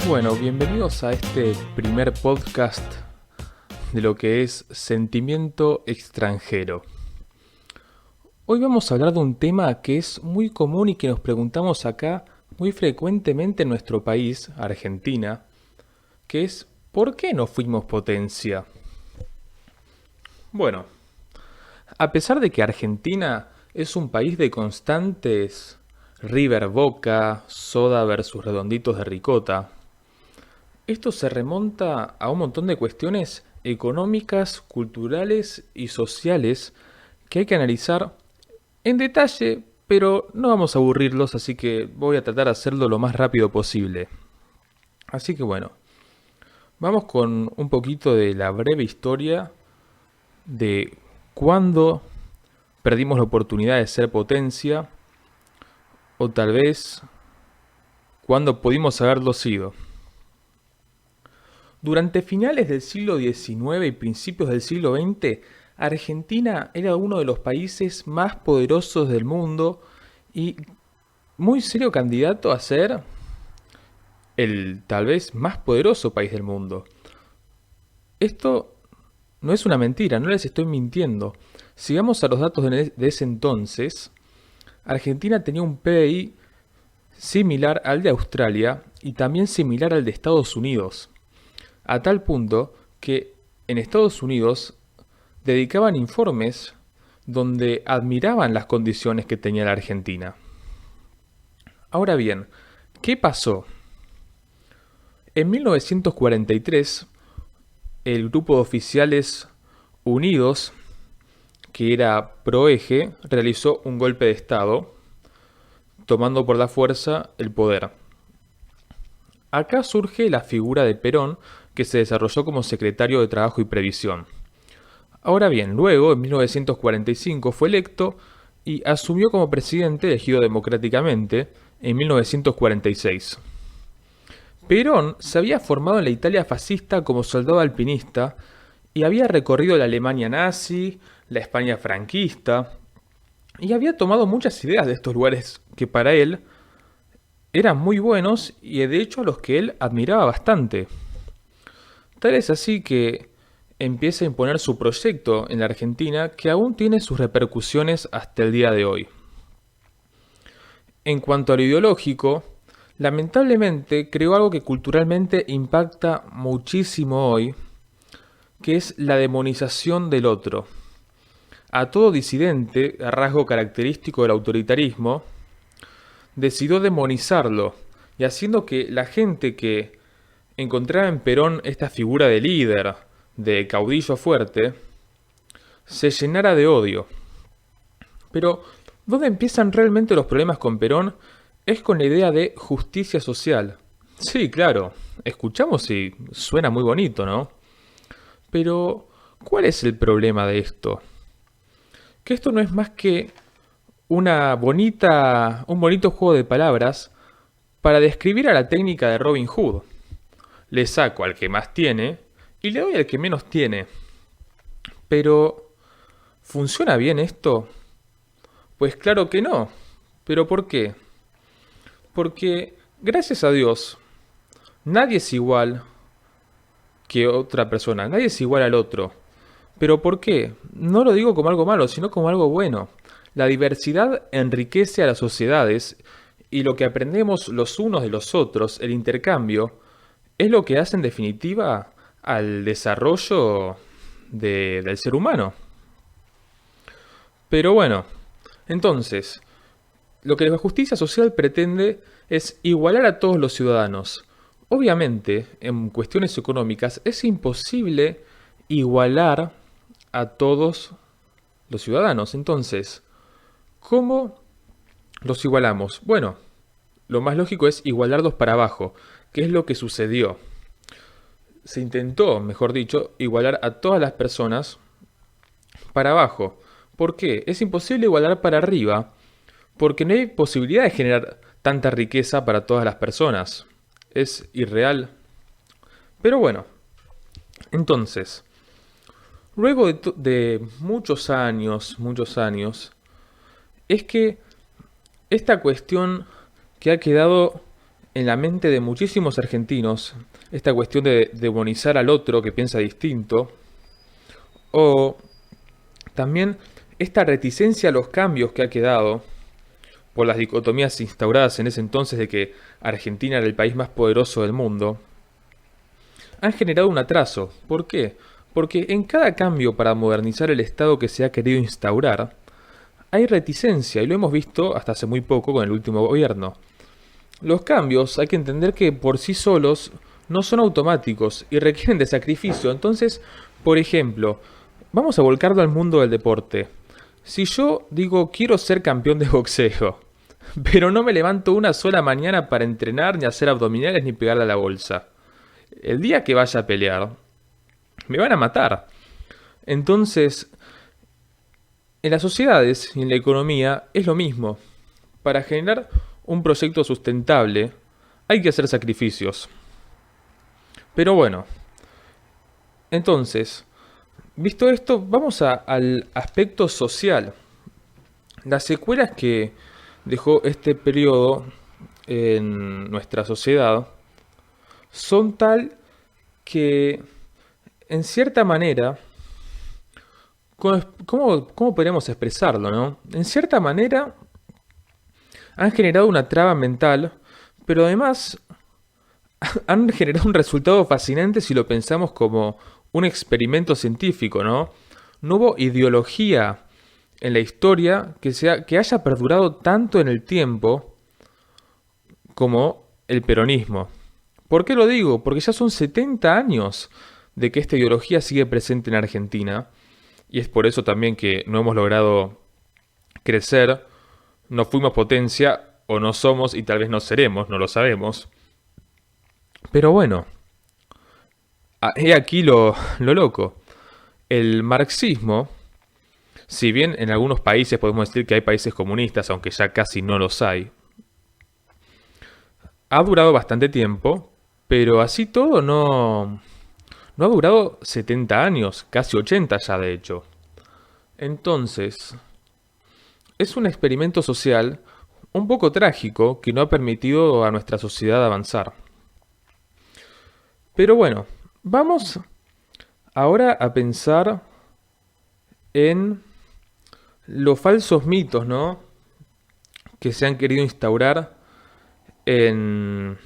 Bueno, bienvenidos a este primer podcast de lo que es sentimiento extranjero. Hoy vamos a hablar de un tema que es muy común y que nos preguntamos acá muy frecuentemente en nuestro país, Argentina, que es ¿por qué no fuimos potencia? Bueno, a pesar de que Argentina es un país de constantes River Boca, Soda versus Redonditos de Ricota, esto se remonta a un montón de cuestiones económicas, culturales y sociales que hay que analizar en detalle, pero no vamos a aburrirlos, así que voy a tratar de hacerlo lo más rápido posible. Así que bueno, vamos con un poquito de la breve historia de cuándo perdimos la oportunidad de ser potencia, o tal vez cuándo pudimos haberlo sido. Durante finales del siglo XIX y principios del siglo XX, Argentina era uno de los países más poderosos del mundo y muy serio candidato a ser el tal vez más poderoso país del mundo. Esto no es una mentira, no les estoy mintiendo. Si vamos a los datos de ese entonces, Argentina tenía un PBI similar al de Australia y también similar al de Estados Unidos. A tal punto que en Estados Unidos dedicaban informes donde admiraban las condiciones que tenía la Argentina. Ahora bien, ¿qué pasó? En 1943, el grupo de oficiales unidos, que era ProEje, realizó un golpe de Estado, tomando por la fuerza el poder. Acá surge la figura de Perón, que se desarrolló como secretario de Trabajo y Previsión. Ahora bien, luego, en 1945, fue electo y asumió como presidente elegido democráticamente en 1946. Perón se había formado en la Italia fascista como soldado alpinista y había recorrido la Alemania nazi, la España franquista, y había tomado muchas ideas de estos lugares que para él eran muy buenos y de hecho a los que él admiraba bastante. Tal es así que empieza a imponer su proyecto en la Argentina que aún tiene sus repercusiones hasta el día de hoy. En cuanto a lo ideológico, lamentablemente creó algo que culturalmente impacta muchísimo hoy, que es la demonización del otro. A todo disidente, rasgo característico del autoritarismo, decidió demonizarlo y haciendo que la gente que encontraba en Perón esta figura de líder, de caudillo fuerte, se llenara de odio. Pero, ¿dónde empiezan realmente los problemas con Perón? Es con la idea de justicia social. Sí, claro, escuchamos y suena muy bonito, ¿no? Pero, ¿cuál es el problema de esto? Que esto no es más que un bonito juego de palabras para describir a la técnica de Robin Hood. Le saco al que más tiene y le doy al que menos tiene. Pero, ¿funciona bien esto? Pues claro que no. ¿Pero por qué? Porque, gracias a Dios, nadie es igual que otra persona, nadie es igual al otro. ¿Pero por qué? No lo digo como algo malo, sino como algo bueno. La diversidad enriquece a las sociedades y lo que aprendemos los unos de los otros, el intercambio, es lo que hace en definitiva al desarrollo del ser humano. Pero bueno, entonces, lo que la justicia social pretende es igualar a todos los ciudadanos. Obviamente, en cuestiones económicas es imposible igualar a todos los ciudadanos. Entonces, ¿cómo los igualamos? Bueno, lo más lógico es igualarlos para abajo, que es lo que sucedió. Se intentó, mejor dicho, igualar a todas las personas para abajo. ¿Por qué? Es imposible igualar para arriba, porque no hay posibilidad de generar tanta riqueza para todas las personas. Es irreal. Pero bueno, entonces, luego de muchos años, es que esta cuestión que ha quedado en la mente de muchísimos argentinos esta cuestión de demonizar al otro que piensa distinto, o también esta reticencia a los cambios que ha quedado por las dicotomías instauradas en ese entonces de que Argentina era el país más poderoso del mundo, han generado un atraso. ¿Por qué? Porque en cada cambio para modernizar el Estado que se ha querido instaurar, hay reticencia, y lo hemos visto hasta hace muy poco con el último gobierno. Los cambios hay que entender que por sí solos no son automáticos y requieren de sacrificio. Entonces, por ejemplo, vamos a volcarlo al mundo del deporte. Si yo digo quiero ser campeón de boxeo, pero no me levanto una sola mañana para entrenar, ni hacer abdominales, ni pegarle a la bolsa, el día que vaya a pelear, me van a matar. Entonces, en las sociedades y en la economía es lo mismo. Para generar un proyecto sustentable hay que hacer sacrificios. Pero bueno, entonces, visto esto, vamos al aspecto social. Las secuelas que dejó este periodo en nuestra sociedad son tal que, en cierta manera, ¿cómo podríamos expresarlo, no? En cierta manera, han generado una traba mental, pero además han generado un resultado fascinante si lo pensamos como un experimento científico, ¿no? No hubo ideología en la historia que haya perdurado tanto en el tiempo como el peronismo. ¿Por qué lo digo? Porque ya son 70 años de que esta ideología sigue presente en Argentina, y es por eso también que no hemos logrado crecer, no fuimos potencia, o no somos, y tal vez no seremos, no lo sabemos. Pero bueno, he aquí lo loco. El marxismo, si bien en algunos países podemos decir que hay países comunistas, aunque ya casi no los hay, ha durado bastante tiempo, pero así todo no ha durado 70 años, casi 80 ya de hecho. Entonces, es un experimento social un poco trágico que no ha permitido a nuestra sociedad avanzar. Pero bueno, vamos ahora a pensar en los falsos mitos, ¿no? Que se han querido instaurar en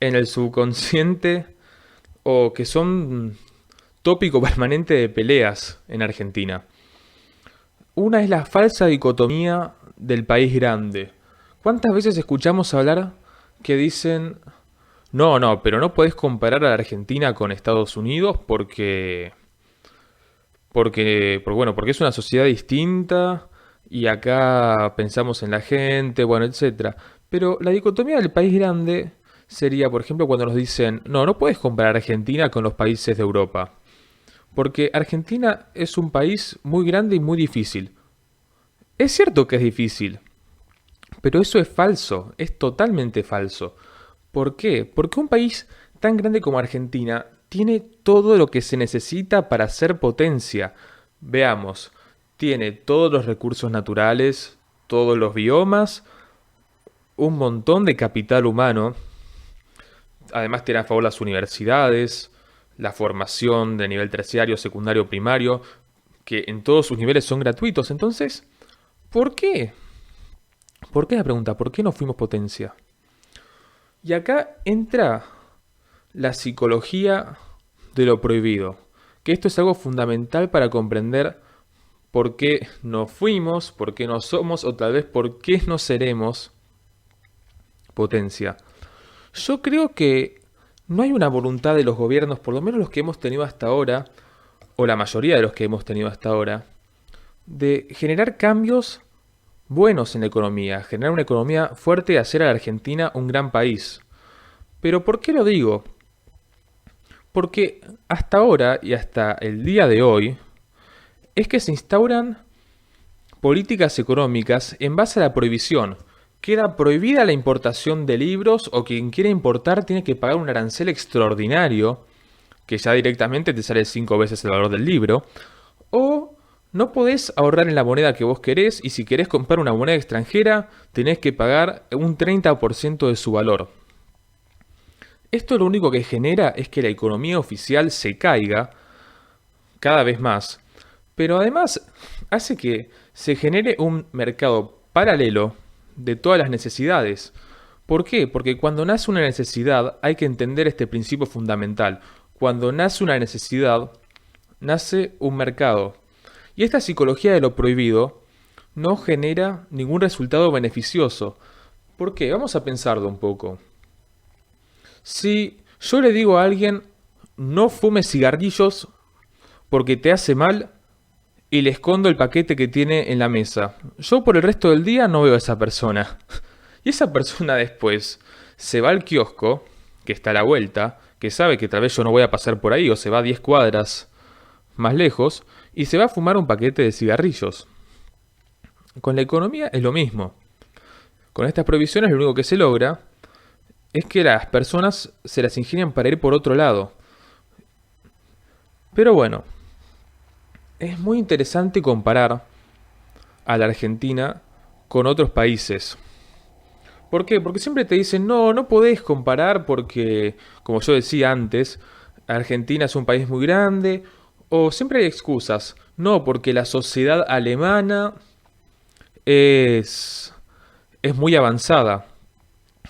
el subconsciente o que son tópico permanente de peleas en Argentina. Una es la falsa dicotomía del país grande. ¿Cuántas veces escuchamos hablar que dicen, no, pero no podés comparar a la Argentina con Estados Unidos porque es una sociedad distinta y acá pensamos en la gente, bueno, etcétera? Pero la dicotomía del país grande sería, por ejemplo, cuando nos dicen, no puedes comparar Argentina con los países de Europa, porque Argentina es un país muy grande y muy difícil. Es cierto que es difícil, pero eso es falso, es totalmente falso. ¿Por qué? Porque un país tan grande como Argentina tiene todo lo que se necesita para ser potencia. Veamos, tiene todos los recursos naturales, todos los biomas, un montón de capital humano. Además tiene a favor las universidades, la formación de nivel terciario, secundario, primario, que en todos sus niveles son gratuitos. Entonces, ¿por qué? ¿Por qué la pregunta? ¿Por qué no fuimos potencia? Y acá entra la psicología de lo prohibido, que esto es algo fundamental para comprender por qué no fuimos, por qué no somos o tal vez por qué no seremos potencia. Yo creo que no hay una voluntad de los gobiernos, por lo menos los que hemos tenido hasta ahora, o la mayoría de los que hemos tenido hasta ahora, de generar cambios buenos en la economía, generar una economía fuerte y hacer a la Argentina un gran país. Pero ¿por qué lo digo? Porque hasta ahora y hasta el día de hoy es que se instauran políticas económicas en base a la prohibición. Queda prohibida la importación de libros o quien quiera importar tiene que pagar un arancel extraordinario que ya directamente te sale 5 veces el valor del libro. O no podés ahorrar en la moneda que vos querés y si querés comprar una moneda extranjera tenés que pagar un 30% de su valor. Esto lo único que genera es que la economía oficial se caiga cada vez más, pero además hace que se genere un mercado paralelo de todas las necesidades. ¿Por qué? Porque cuando nace una necesidad hay que entender este principio fundamental. Cuando nace una necesidad, nace un mercado. Y esta psicología de lo prohibido no genera ningún resultado beneficioso. ¿Por qué? Vamos a pensarlo un poco. Si yo le digo a alguien, no fumes cigarrillos porque te hace mal, y le escondo el paquete que tiene en la mesa, yo por el resto del día no veo a esa persona. Y esa persona después se va al kiosco, que está a la vuelta, que sabe que tal vez yo no voy a pasar por ahí, o se va a 10 cuadras más lejos, y se va a fumar un paquete de cigarrillos. Con la economía es lo mismo. Con estas prohibiciones lo único que se logra es que las personas se las ingenian para ir por otro lado. Pero bueno, es muy interesante comparar a la Argentina con otros países. ¿Por qué? Porque siempre te dicen, no, no podés comparar porque, como yo decía antes, Argentina es un país muy grande, o siempre hay excusas. No, porque la sociedad alemana es, es muy avanzada.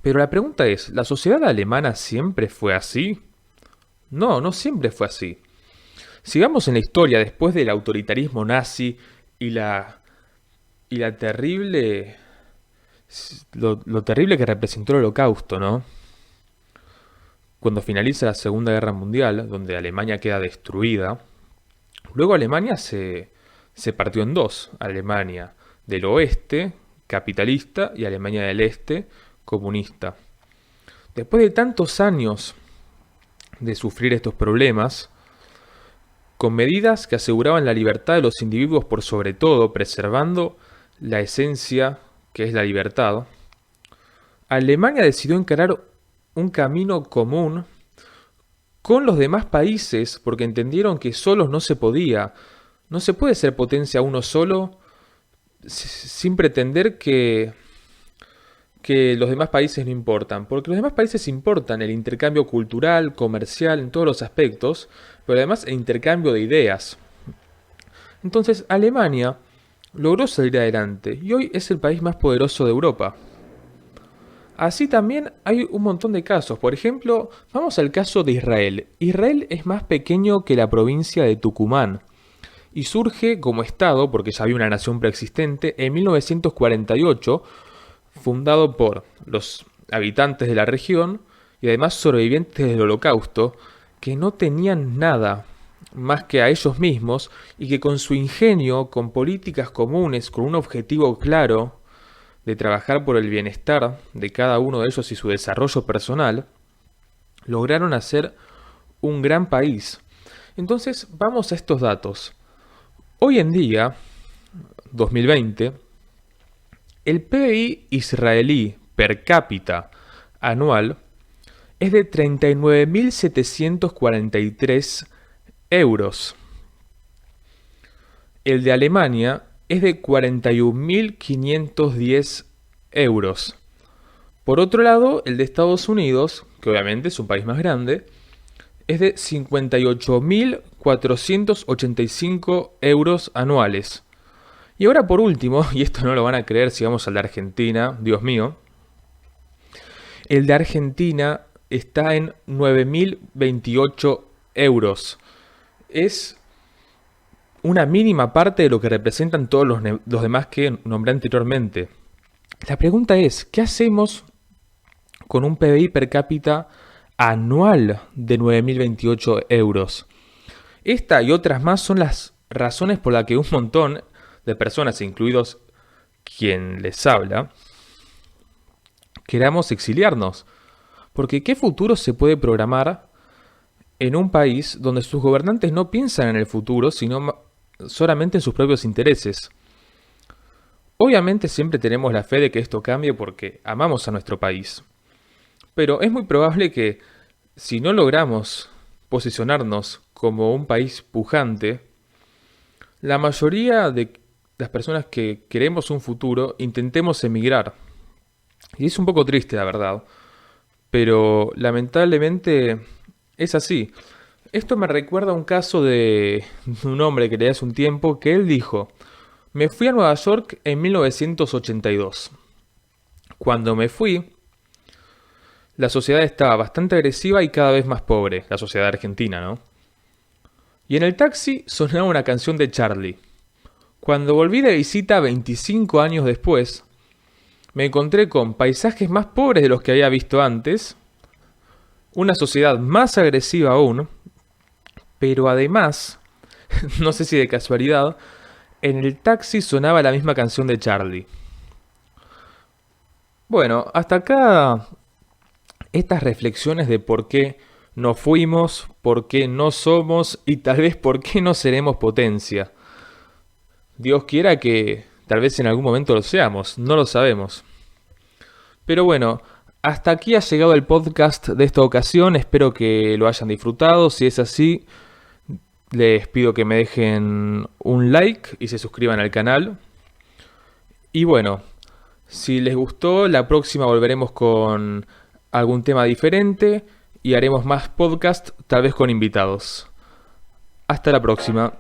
Pero la pregunta es, ¿la sociedad alemana siempre fue así? No, no siempre fue así. Sigamos en la historia después del autoritarismo nazi y la terrible lo terrible que representó el Holocausto, ¿no? Cuando finaliza la Segunda Guerra Mundial, donde Alemania queda destruida, luego Alemania se partió en dos. Alemania del oeste, capitalista, y Alemania del este, comunista. Después de tantos años de sufrir estos problemas, con medidas que aseguraban la libertad de los individuos por sobre todo, preservando la esencia que es la libertad, Alemania decidió encarar un camino común con los demás países porque entendieron que solos no se podía. No se puede ser potencia uno solo sin pretender que los demás países no importan. Porque los demás países importan el intercambio cultural, comercial, en todos los aspectos, pero además el intercambio de ideas. Entonces Alemania logró salir adelante y hoy es el país más poderoso de Europa. Así también hay un montón de casos. Por ejemplo, vamos al caso de Israel. Israel es más pequeño que la provincia de Tucumán y surge como Estado, porque ya había una nación preexistente, en 1948, fundado por los habitantes de la región y además sobrevivientes del Holocausto, que no tenían nada más que a ellos mismos y que con su ingenio, con políticas comunes, con un objetivo claro de trabajar por el bienestar de cada uno de ellos y su desarrollo personal, lograron hacer un gran país. Entonces, vamos a estos datos. Hoy en día, 2020, el PBI israelí per cápita anual es de 39.743 euros. El de Alemania es de 41.510 euros. Por otro lado, el de Estados Unidos, que obviamente es un país más grande, es de 58.485 euros anuales. Y ahora por último, y esto no lo van a creer si vamos al de Argentina, Dios mío, el de Argentina está en 9.028 euros. Es una mínima parte de lo que representan todos los demás que nombré anteriormente. La pregunta es, ¿qué hacemos con un PBI per cápita anual de 9.028 euros? Esta y otras más son las razones por las que un montón de personas, incluidos quien les habla, queramos exiliarnos. Porque ¿qué futuro se puede programar en un país donde sus gobernantes no piensan en el futuro, sino solamente en sus propios intereses? Obviamente siempre tenemos la fe de que esto cambie porque amamos a nuestro país. Pero es muy probable que si no logramos posicionarnos como un país pujante, la mayoría de las personas que queremos un futuro intentemos emigrar. Y es un poco triste, la verdad, pero lamentablemente es así. Esto me recuerda a un caso de un hombre que leí hace un tiempo que él dijo: me fui a Nueva York en 1982. Cuando me fui, la sociedad estaba bastante agresiva y cada vez más pobre, la sociedad argentina, ¿no? Y en el taxi sonaba una canción de Charlie. Cuando volví de visita 25 años después, me encontré con paisajes más pobres de los que había visto antes, una sociedad más agresiva aún, pero además, no sé si de casualidad, en el taxi sonaba la misma canción de Charlie. Bueno, hasta acá estas reflexiones de por qué no fuimos, por qué no somos y tal vez por qué no seremos potencia. Dios quiera que tal vez en algún momento lo seamos, no lo sabemos. Pero bueno, hasta aquí ha llegado el podcast de esta ocasión, espero que lo hayan disfrutado, si es así, les pido que me dejen un like y se suscriban al canal. Y bueno, si les gustó, la próxima volveremos con algún tema diferente y haremos más podcast, tal vez con invitados. Hasta la próxima.